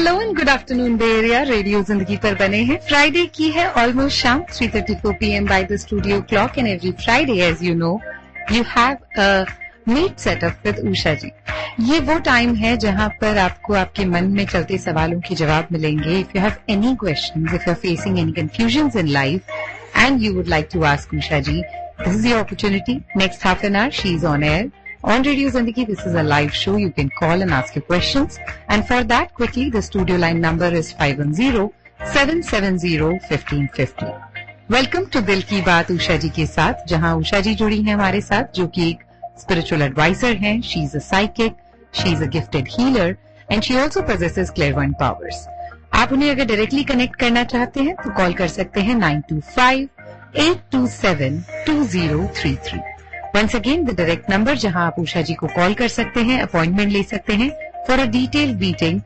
Hello and good afternoon Bay Area. Radio Zindagi पर बने हैं। फ्राइडे की है ऑलमोस्ट शाम 3:34 PM by the studio clock and every Friday as you know you have a meet setup with Usha ji. ये वो time है जहां पर आपको आपके मन में चलते सवालों के जवाब मिलेंगे। If you have any questions, if you are facing any confusions in life and you would like to ask Usha ji, this is your opportunity. Next half an hour she is on air on Radio Zindagi. This is a live show. You can call and ask your questions. And for that, quickly, the studio line number is 510-770-1550. Welcome to दिल की बात उषा जी के साथ, जहां उषा जी जुड़ी हैं हमारे साथ, जो कि एक spiritual advisor हैं. She is a psychic, she is a gifted healer, and she also possesses clairvoyant powers. आप उन्हें अगर डायरेक्टली कनेक्ट करना चाहते हैं तो कॉल कर सकते हैं 925-827-2033. Once again, the direct number जहां आप उषा जी को कॉल कर सकते हैं, अपॉइंटमेंट ले सकते हैं for a detailed meeting.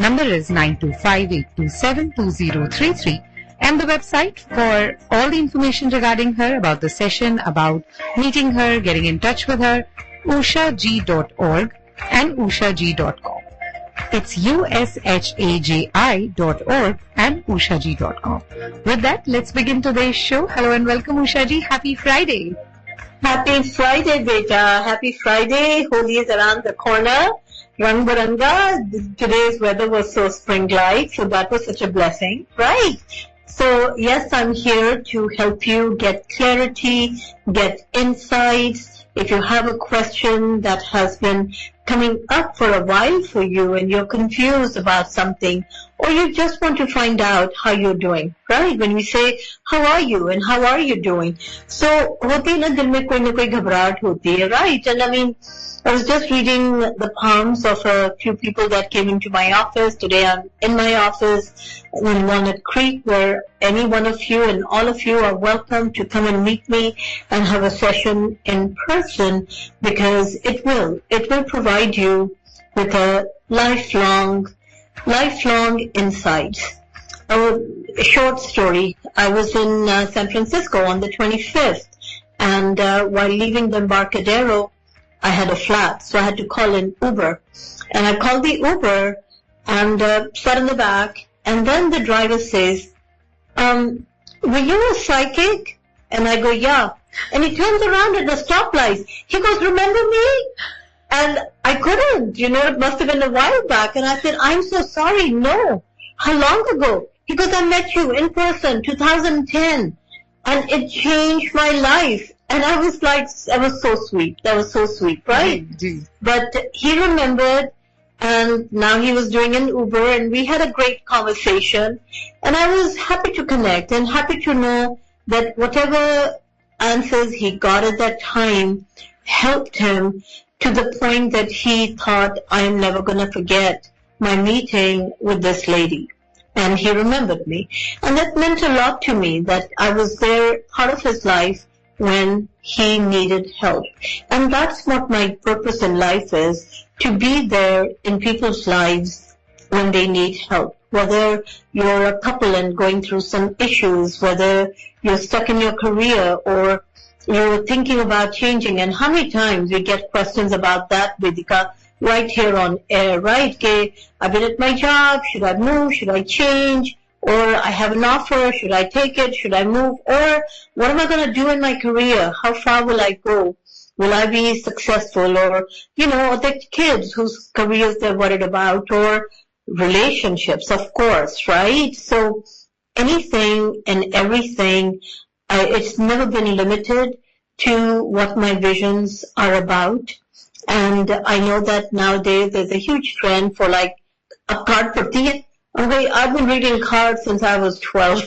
Number is 925-827-2033. And the website for all the information regarding her, about the session, about meeting her, getting in touch with her, ushaji.org and ushaji.com. It's USHAJI.org and ushaji.com. With that, let's begin today's show. Hello and welcome, Usha ji. Happy Friday. Happy Friday, beta. Happy Friday. Holi is around the corner. Rang Baranga. Today's weather was so spring-like, so that was such a blessing, right? So, yes, I'm here to help you get clarity, get insights. If you have a question that has been coming up for a while for you and you're confused about something, or you just want to find out how you're doing, right? When we say, how are you and how are you doing? So, hoti na dil mein koi na koi ghabarahat hoti hai, right? And I mean, I was just reading the palms of a few people that came into my office. Today I'm in my office in Walnut Creek, where any one of you and all of you are welcome to come and meet me and have a session in person, because it will provide you with a lifelong insights. A short story. I was in San Francisco on the 25th, and while leaving the Embarcadero, I had a flat, so I had to call an Uber. And I called the Uber and sat in the back, and then the driver says, were you a psychic? And I go, yeah. And he turns around at the stoplight. He goes, remember me? And I couldn't, it must have been a while back. And I said, I'm so sorry, no. How long ago? He goes, I met you in person, 2010. And it changed my life. And I was like, that was so sweet. That was so sweet, right? But he remembered, and now he was doing an Uber, and we had a great conversation. And I was happy to connect and happy to know that whatever answers he got at that time helped him to the point that he thought, I am never going to forget my meeting with this lady. And he remembered me. And that meant a lot to me, that I was there, part of his life, when he needed help. And that's what my purpose in life is, to be there in people's lives when they need help. Whether you're a couple and going through some issues, whether you're stuck in your career or you're thinking about changing. And how many times we get questions about that, Vedika, right here on air, right? Okay, I've been at my job, should I move, should I change? Or I have an offer, should I take it, should I move? Or what am I going to do in my career? How far will I go? Will I be successful? Or, the kids whose careers they're worried about, or relationships, of course, right? So anything and everything, it's never been limited to what my visions are about. And I know that nowadays there's a huge trend for like a card prati. Okay, I've been reading cards since I was 12,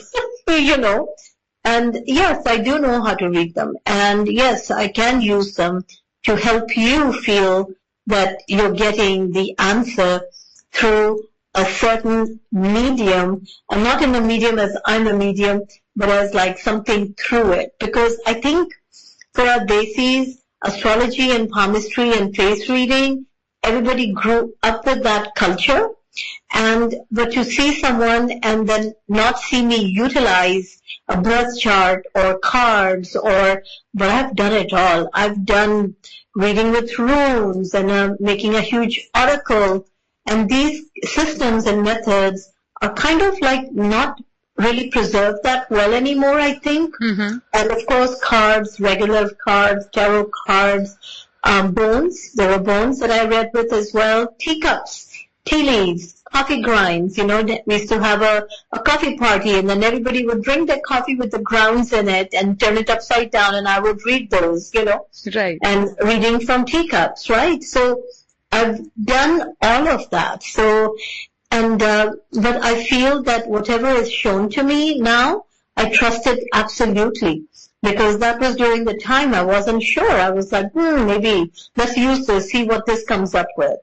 and yes, I do know how to read them, and yes, I can use them to help you feel that you're getting the answer through a certain medium, and not in a medium as I'm a medium, but as like something through it, because I think for our Desis, astrology and palmistry and face reading, everybody grew up with that culture. But to see someone and then not see me utilize a birth chart or cards, but I've done it all. I've done reading with runes and making a huge oracle And these systems and methods are kind of like not really preserved that well anymore, I think. Mm-hmm. And of course, cards, regular cards, tarot cards, bones. There were bones that I read with as well. Teacups, tea leaves, coffee grinds. We used to have a coffee party, and then everybody would drink their coffee with the grounds in it and turn it upside down, and I would read those, Right. and reading from teacups, right? So I've done all of that. But I feel that whatever is shown to me now, I trust it absolutely. Because that was during the time I wasn't sure. I was like, maybe let's use this, see what this comes up with,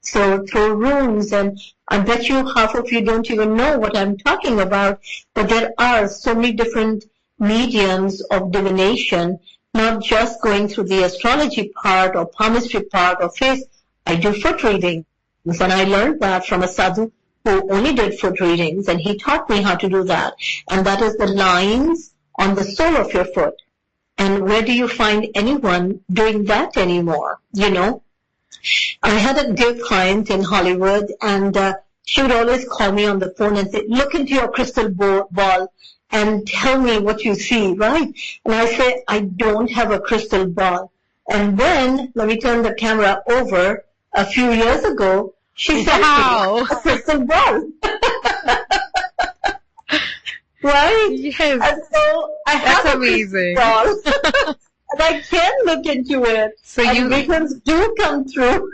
So through runes, and I bet you half of you don't even know what I'm talking about, but there are so many different mediums of divination, not just going through the astrology part or palmistry part or face. I do foot readings, and I learned that from a sadhu who only did foot readings, and he taught me how to do that. And that is the lines on the sole of your foot. And where do you find anyone doing that anymore, I had a dear client in Hollywood, and she would always call me on the phone and say, look into your crystal ball and tell me what you see, right? And I say, I don't have a crystal ball. And then, let me turn the camera over, a few years ago, she sent me a crystal ball. Right? Yes. And so I have That's a amazing. crystal ball. And I can look into it. So and visions do come through.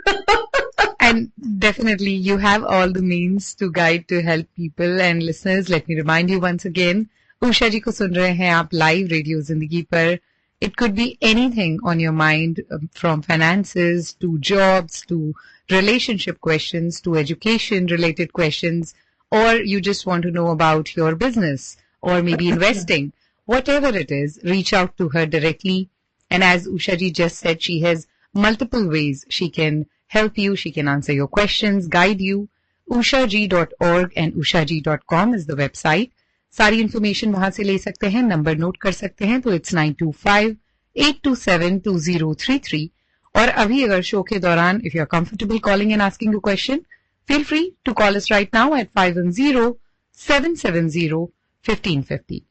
And definitely you have all the means to guide, to help people. And listeners, let me remind you once again, Usha ji ko sun rahe hain aap live Radio Zindagi par. It could be anything on your mind, from finances to jobs to relationship questions to education related questions, or you just want to know about your business or maybe investing. Whatever it is, reach out to her directly. And as Usha ji just said, she has multiple ways she can help you. She can answer your questions, guide you. ushaji.org and ushaji.com is the website. सारी information वहां से ले सकते हैं, number note कर सकते हैं, तो इट्स 925-827-2033. और अभी अगर शो के दौरान if you are comfortable calling and asking a question, feel free to call us right now at 510-770-1550.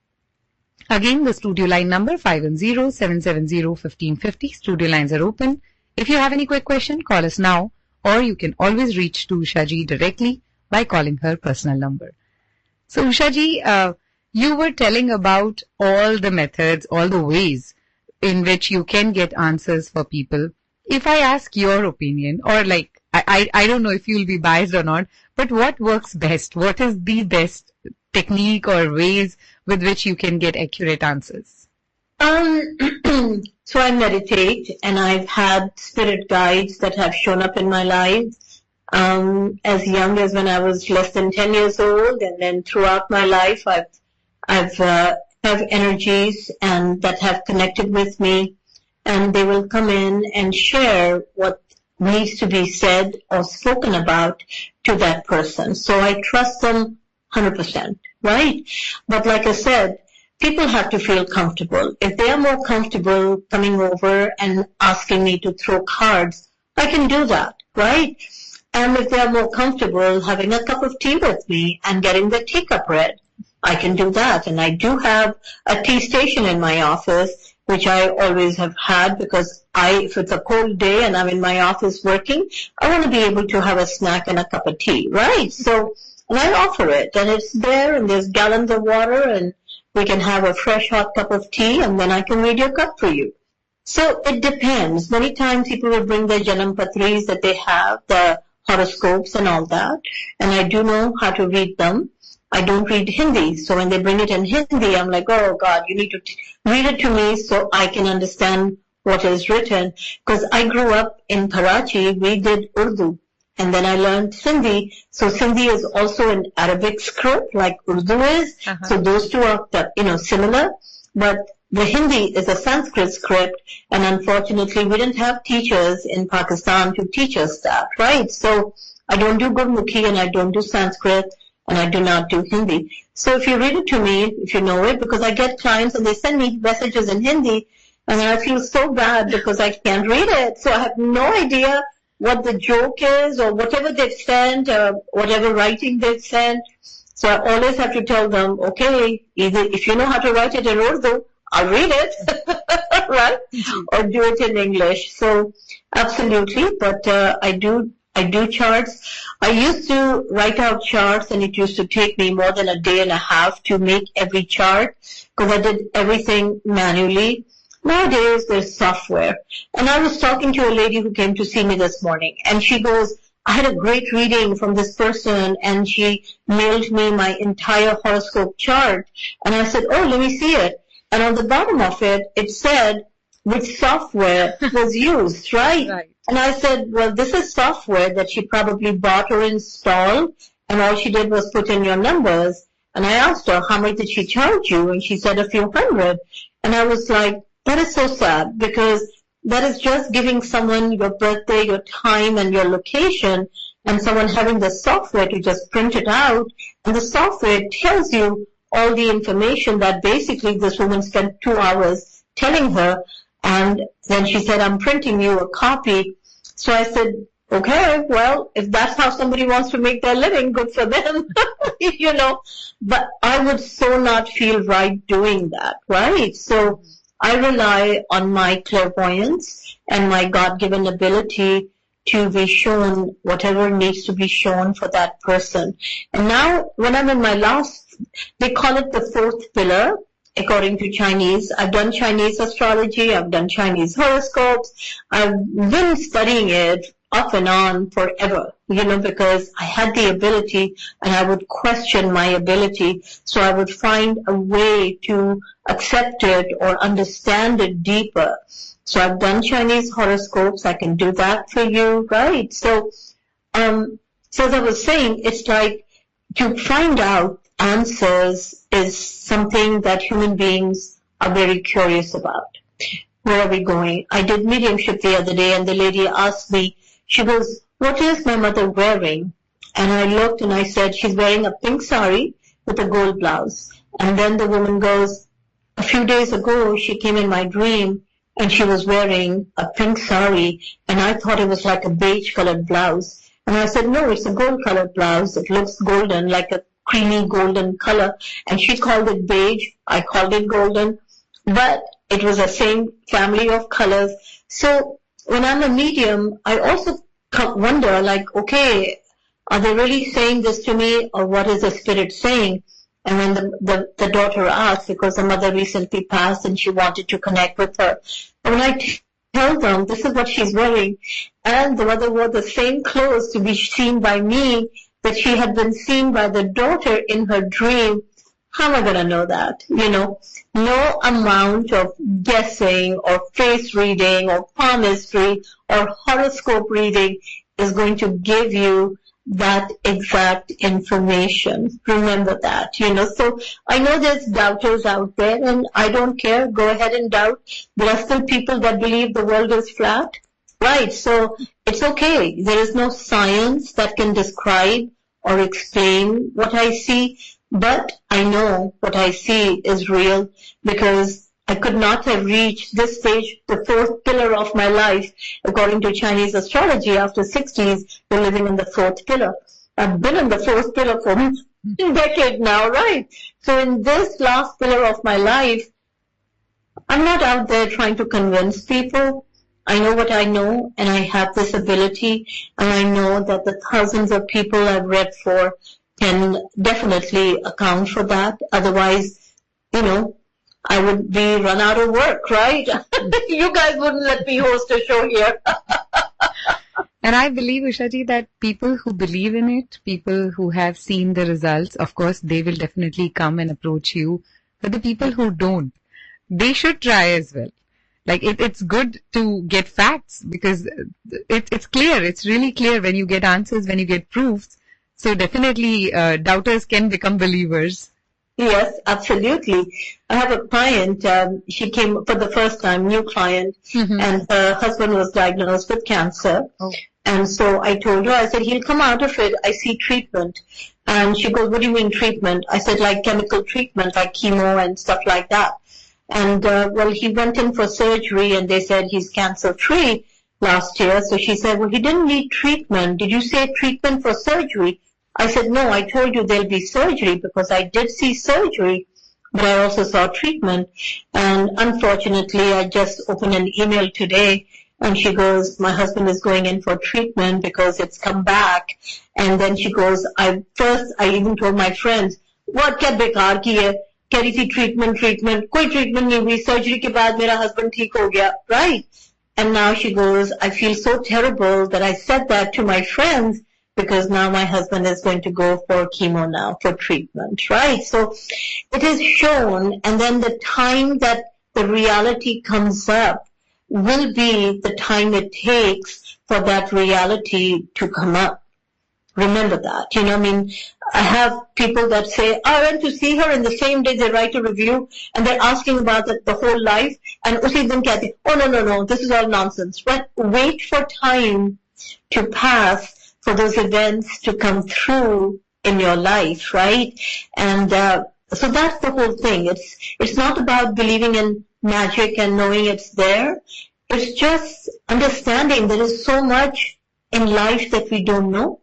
Again, the studio line number 510-770-1550. Studio lines are open. If you have any quick question, call us now, or you can always reach to Usha ji directly by calling her personal number. So Usha ji, you were telling about all the methods, all the ways in which you can get answers for people. If I ask your opinion, or like, I don't know if you'll be biased or not, but what works best? What is the best technique or ways with which you can get accurate answers? So I meditate, and I've had spirit guides that have shown up in my life. As young as when I was less than 10 years old, and then throughout my life, I've have energies and that have connected with me, and they will come in and share what needs to be said or spoken about to that person. So I trust them 100%, right? But like I said, people have to feel comfortable. If they are more comfortable coming over and asking me to throw cards, I can do that, right? And if they are more comfortable having a cup of tea with me and getting the teacup read, I can do that. And I do have a tea station in my office, which I always have had, because if it's a cold day and I'm in my office working, I want to be able to have a snack and a cup of tea, right? So, and I offer it, and it's there, and there's gallons of water, and we can have a fresh hot cup of tea, and then I can read your cup for you. So it depends. Many times people will bring their Janam Patris that they have, the horoscopes and all that, and I do know how to read them. I don't read Hindi, so when they bring it in Hindi, I'm like, oh God, you need to read it to me so I can understand what is written. Because I grew up in Karachi, we did Urdu, and then I learned Sindhi. So Sindhi is also an Arabic script like Urdu is. So those two are, similar. But the Hindi is a Sanskrit script, and unfortunately we didn't have teachers in Pakistan to teach us that, right? So I don't do Gurmukhi, and I don't do Sanskrit, and I do not do Hindi. So if you read it to me, if you know it, because I get clients and they send me messages in Hindi, and I feel so bad because I can't read it. So I have no idea what the joke is or whatever they've sent or whatever writing they've sent. So I always have to tell them, okay, either if you know how to write it in Urdu, I'll read it, right? Or do it in English. So absolutely, but I do charts. I used to write out charts, and it used to take me more than a day and a half to make every chart because I did everything manually. Nowadays, there's software. And I was talking to a lady who came to see me this morning, and she goes, I had a great reading from this person, and she mailed me my entire horoscope chart. And I said, oh, let me see it. And on the bottom of it, it said which software was used, right? Right. And I said, well, this is software that she probably bought or installed, and all she did was put in your numbers. And I asked her, how much did she charge you? And she said a few hundred. And I was like, that is so sad, because that is just giving someone your birthday, your time, and your location, and someone having the software to just print it out. And the software tells you all the information that basically this woman spent 2 hours telling her. And then she said, I'm printing you a copy. So I said, okay, well, if that's how somebody wants to make their living, good for them, you know. But I would so not feel right doing that, right? So I rely on my clairvoyance and my God-given ability to be shown whatever needs to be shown for that person. And now, when I'm in my last, they call it the fourth pillar, according to Chinese. I've done Chinese astrology, I've done Chinese horoscopes, I've been studying it off and on forever, you know, because I had the ability and I would question my ability. So I would find a way to accept it or understand it deeper. So I've done Chinese horoscopes, I can do that for you, right? So, so as I was saying, it's like to find out answers is something that human beings are very curious about. Where are we going? I did mediumship the other day, and the lady asked me, she goes, what is my mother wearing? And I looked and I said, she's wearing a pink sari with a gold blouse. And then the woman goes, a few days ago she came in my dream and she was wearing a pink sari, and I thought it was like a beige colored blouse. And I said, no, it's a gold colored blouse. It looks golden, like a creamy golden color. And she called it beige. I called it golden. But it was the same family of colors. So when I'm a medium, I also wonder, like, okay, are they really saying this to me, or what is the spirit saying? And when the daughter asked, because the mother recently passed and she wanted to connect with her, and when I tell them this is what she's wearing, and the mother wore the same clothes to be seen by me that she had been seen by the daughter in her dream, how am I going to know that? You know, no amount of guessing or face reading or palmistry or horoscope reading is going to give you that exact information. Remember that, you know. So I know there's doubters out there, and I don't care. Go ahead and doubt. There are still people that believe the world is flat. Right, so it's okay. There is no science that can describe or explain what I see. But I know what I see is real, because I could not have reached this stage, the fourth pillar of my life, according to Chinese astrology. After 60s, you're living in the fourth pillar. I've been in the fourth pillar for a decade now, right? So in this last pillar of my life, I'm not out there trying to convince people. I know what I know, and I have this ability, and I know that the thousands of people I've read for can definitely account for that. Otherwise, you know, I would be run out of work, right? You guys wouldn't let me host a show here. And I believe, Ushaji, that people who believe in it, people who have seen the results, of course, they will definitely come and approach you. But the people who don't, they should try as well. Like, it's good to get facts, because it's clear. It's really clear when you get answers, when you get proofs. So definitely, doubters can become believers. Yes, absolutely. I have a client, she came for the first time, new client, and her husband was diagnosed with cancer. Oh. And so I told her, I said, he'll come out of it. I see treatment. And she goes, what do you mean treatment? I said, like chemical treatment, like chemo and stuff like that. And, well, he went in for surgery, and they said he's cancer-free. last year. So she said, well, he didn't need treatment. Did you say treatment for surgery? I said, no, I told you there'll be surgery because I did see surgery, but I also saw treatment. And unfortunately, I just opened an email today and she goes, my husband is going in for treatment because it's come back. And then she goes, I even told my friends, what kya bekar ki hai? Keh rahi thi treatment, koi treatment nahi hui, surgery ke baad mera husband theek ho gaya, right? And now she goes, I feel so terrible that I said that to my friends because now my husband is going to go for chemo now, for treatment, right? So it is shown, and then the time that the reality comes up will be the time it takes for that reality to come up. Remember that. I have people that say, I went to see her, and the same day they write a review, and they're asking about the whole life, and usi din kehte, oh, no, this is all nonsense. But wait for time to pass for those events to come through in your life, right? And so that's the whole thing. It's not about believing in magic and knowing it's there. It's just understanding there is so much in life that we don't know,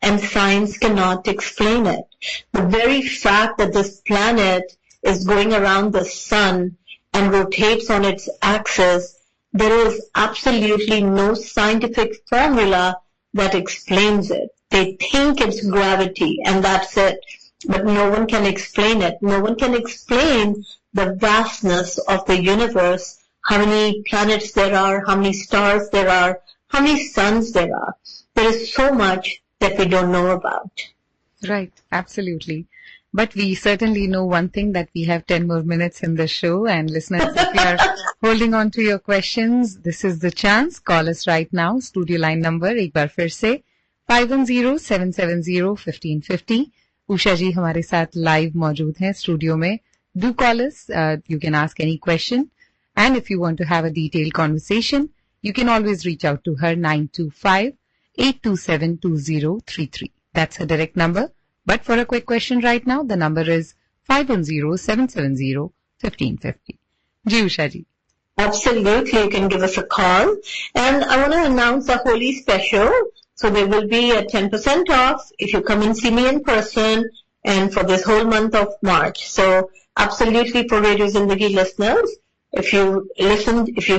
and science cannot explain it. The very fact that this planet is going around the sun and rotates on its axis, there is absolutely no scientific formula that explains it. They think it's gravity and that's it, but no one can explain it. No one can explain the vastness of the universe, how many planets there are, how many stars there are, how many suns there are. There is so much that we don't know about. Right, absolutely. But we certainly know one thing, that we have 10 more minutes in the show, and listeners, if you are holding on to your questions, this is the chance. Call us right now. Studio line number एक बार फिर से 510-770-1550. उषा जी हमारे साथ live मौजूद हैं studio में. Do call us. You can ask any question. And if you want to have a detailed conversation, you can always reach out to her 925-827-2033. That's her direct number. But for a quick question right now, the number is 510-770-1550. Ji Usha ji. Absolutely, you can give us a call. And I want to announce a Holi special. So there will be a 10% off if you come and see me in person, and for this whole month of March. So absolutely, for Radio Zindagi listeners, if you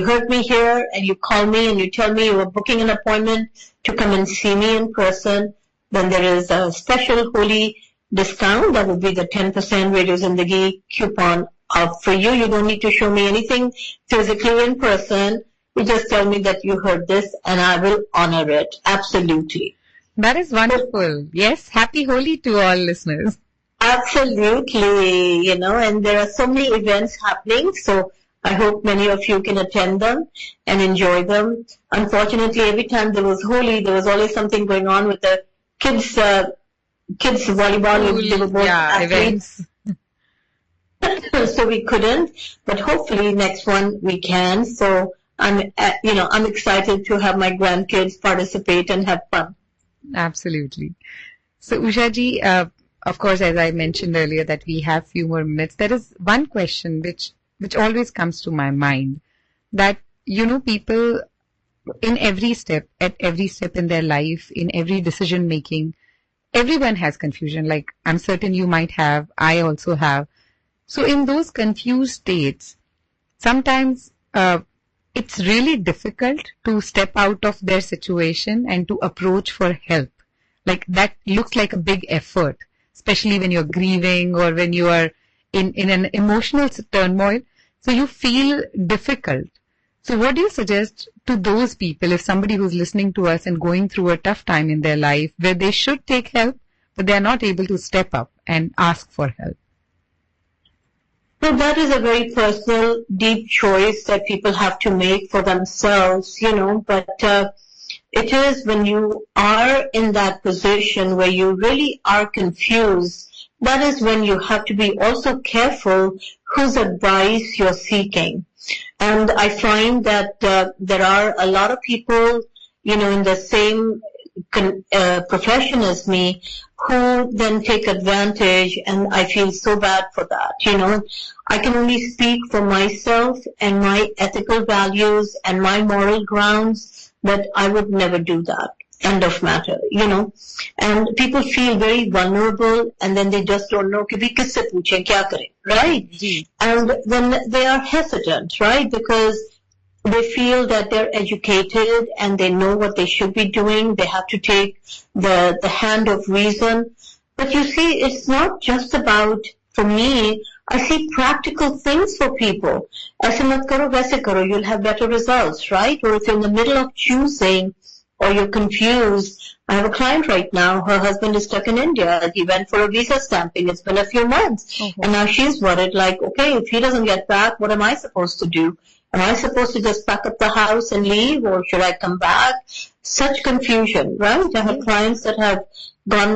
heard me here and you call me and you tell me you are booking an appointment to come and see me in person, then there is a special Holi discount. That would be the 10% Radio Zindagi coupon off for you. You don't need to show me anything physically in person. You just tell me that you heard this and I will honor it. Absolutely. That is wonderful. Yes, happy Holi to all listeners. Absolutely, and there are so many events happening, so I hope many of you can attend them and enjoy them. Unfortunately, every time there was Holi, there was always something going on with the kids volleyball. They were both athletes. So we couldn't, but hopefully next one we can. So I'm excited to have my grandkids participate and have fun. Absolutely. So Usha ji, of course, as I mentioned earlier that we have few more minutes, there is one question which always comes to my mind, that, people in every step, at every step in their life, in every decision making, everyone has confusion. Like, I'm certain you might have, I also have. So in those confused states, sometimes it's really difficult to step out of their situation and to approach for help. Like, that looks like a big effort, especially when you're grieving or when you are in an emotional turmoil. So you feel difficult. So what do you suggest to those people, if somebody who's listening to us and going through a tough time in their life where they should take help, but they are not able to step up and ask for help? So that is a very personal, deep choice that people have to make for themselves, but it is when you are in that position where you really are confused, that is when you have to be also careful whose advice you're seeking. And I find that there are a lot of people, in the same profession as me, who then take advantage, and I feel so bad for that. I can only speak for myself and my ethical values and my moral grounds, but I would never do that. End of matter, you know. And people feel very vulnerable, and then they just don't know कि भी किससे पूछें, क्या करें, right? And then they are hesitant, right? Because they feel that they're educated and they know what they should be doing. They have to take the hand of reason. But you see, it's not just about, for me, I see practical things for people. ऐसे मत करो, वैसे करो, you'll have better results, right? Or if you're in the middle of choosing, or you're confused. I have a client right now, her husband is stuck in India. He went for a visa stamping. It's been a few months. And now she's worried, like, okay, if he doesn't get back, what am I supposed to do? Am I supposed to just pack up the house and leave, or should I come back? Such confusion, right? I have clients that have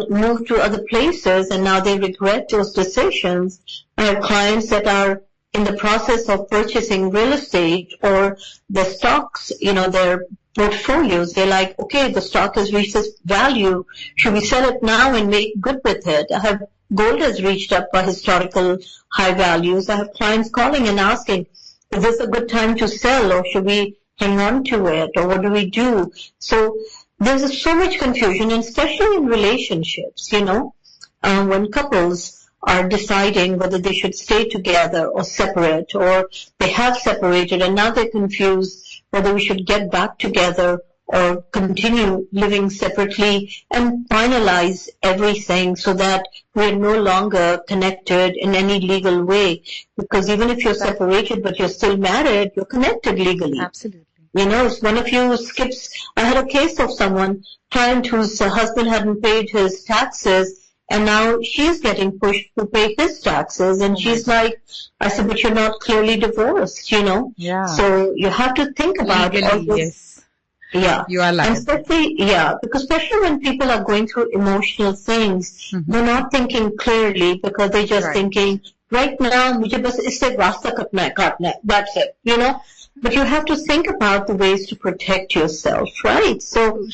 moved to other places, and now they regret those decisions. I have clients that are in the process of purchasing real estate or the stocks, you know, their portfolios. They're like, okay, the stock has reached this value. Should we sell it now and make good with it? I have gold has reached up by historical high values. I have clients calling and asking, is this a good time to sell, or should we hang on to it, or what do we do? So there's so much confusion, and especially in relationships, you know, when couples are deciding whether they should stay together or separate, or they have separated and now they're confused whether we should get back together or continue living separately and finalize everything so that we're no longer connected in any legal way. Because even if you're separated but you're still married, you're connected legally. Absolutely. You know, if one of you skips, I had a case of client whose husband hadn't paid his taxes, and now she's getting pushed to pay his taxes, and she's like, I said, but you're not clearly divorced, you know? Yeah. So you have to think about legally, all this. Yes. Yeah. You are liable. Because especially when people are going through emotional things, they're not thinking clearly, because they're just thinking, right now, मुझे बस इससे रास्ता काटना है, that's it, you know? But you have to think about the ways to protect yourself, right? So,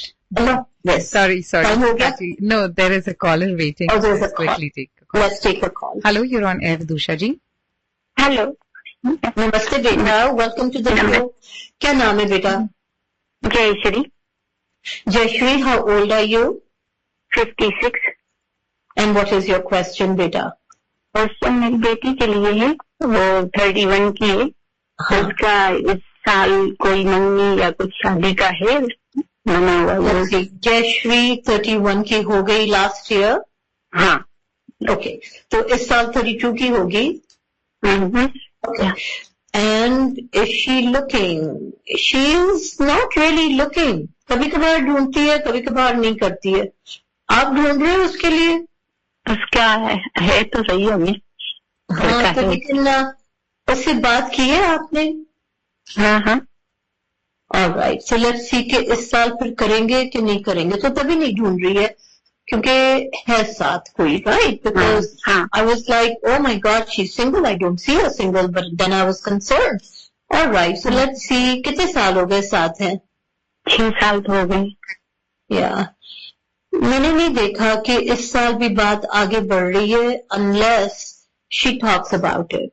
yes. Sorry. Actually, no, there is a caller waiting. Oh, there's a call. Quickly take a call. Let's take a call. Hello, you're on air with Ushaji. Hello. Namaste, beta. Welcome to the show. क्या नाम है बेटा? Jayashri. Jayashri, how old are you? 56. And what is your question, beta? Question मेरी बेटी के लिए है, वो 31 की है. उसका इस साल कोई मंगनी या कुछ शादी का है मना हुआ? जयश्री 31 की हो गई लास्ट ईयर. हाँ. ओके, तो इस साल 32 की होगी. Okay. And is she looking? She is not really looking. कभी कभार ढूंढती है, कभी कभार नहीं करती है. आप ढूंढ रहे हो उसके लिए? उसका है तो सही अभी. हाँ, तो लेकिन उससे बात की है आपने? हाँ. Alright, so let's see कि इस साल फिर करेंगे कि नहीं करेंगे. तो तभी नहीं ढूंढ रही है क्योंकि है साथ कोई, right? Because I was like, oh my God, she's single. I don't see her single, but then I was concerned. Alright, so let's see कितने साल हो गए साथ हैं? 6 साल हो गए. Yeah. मैंने नहीं देखा कि इस साल भी बात आगे बढ़ रही है unless she talks about it.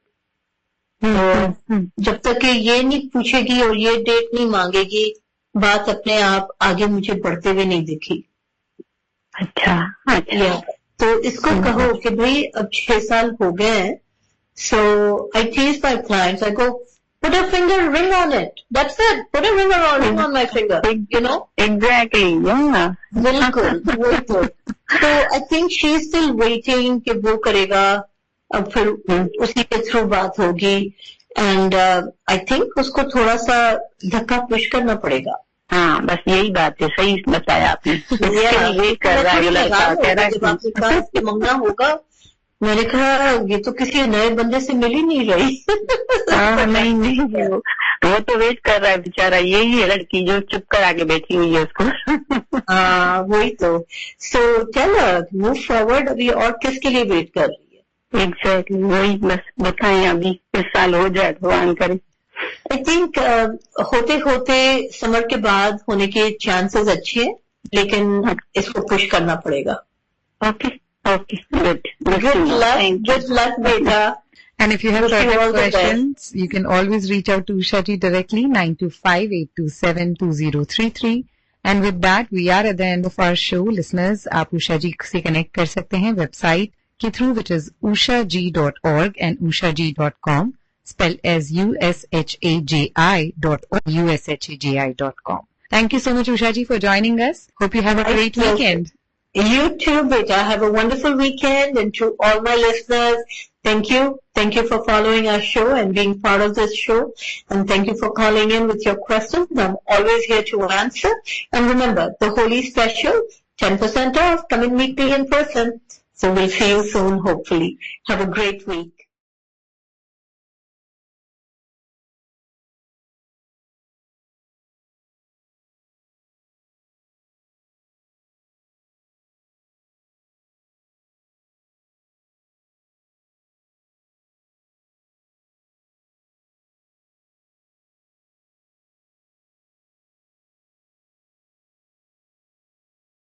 जब तक कि ये नहीं पूछेगी और ये डेट नहीं मांगेगी, बात अपने आप आगे मुझे बढ़ते हुए नहीं दिखी. अच्छा. तो इसको कहो कि भाई अब 6 साल हो गए हैं. So I tease my clients. I go, put a ring on it. That's it. Put a ring on my finger. You know? Exactly. Yeah. बिल्कुल. वही तो. So I think she's still waiting कि वो करेगा. अब फिर उसी के थ्रू बात होगी. एंड आई थिंक उसको थोड़ा सा धक्का पुश करना पड़ेगा. हाँ, बस यही बात है. सही बताया आपने. ये कर रहा है लड़का, कह रहा है जब आपके पास मंगना होगा. मैंने कहा ये तो किसी नए बंदे से मिल ही नहीं रही. नहीं वो तो वेट कर रहा है बेचारा. यही है लड़की जो चुप कर आगे बैठी हुई है उसको. हाँ, वही तो. So tell move forward. अभी और किसके लिए वेट कर रही है? एग्जैक्टली, वही बस बताएं अभी इस साल हो जाए, भगवान करे. आई थिंक होते होते समर के बाद होने के चांसेस अच्छे हैं, लेकिन इसको पुश करना पड़ेगा. ओके. गुड लक बेटा. And if you have Wish you further all the best. questions, you can always reach out to Ushaji directly, 925-827-2033. And with that, we are at the end of our show. Listeners, आप Ushaji से connect कर सकते हैं website के through, which is ushaji.org and ushaji.com, spelled as ushaji.com. Thank you so much, Ushaji, for joining us. Hope you have a great weekend. You too, beta. Have a wonderful weekend. And to all my listeners, thank you. Thank you for following our show and being part of this show. And thank you for calling in with your questions. I'm always here to answer. And remember, the Holi special, 10% off. Come and meet me in person. So we'll see you soon, hopefully. Have a great week.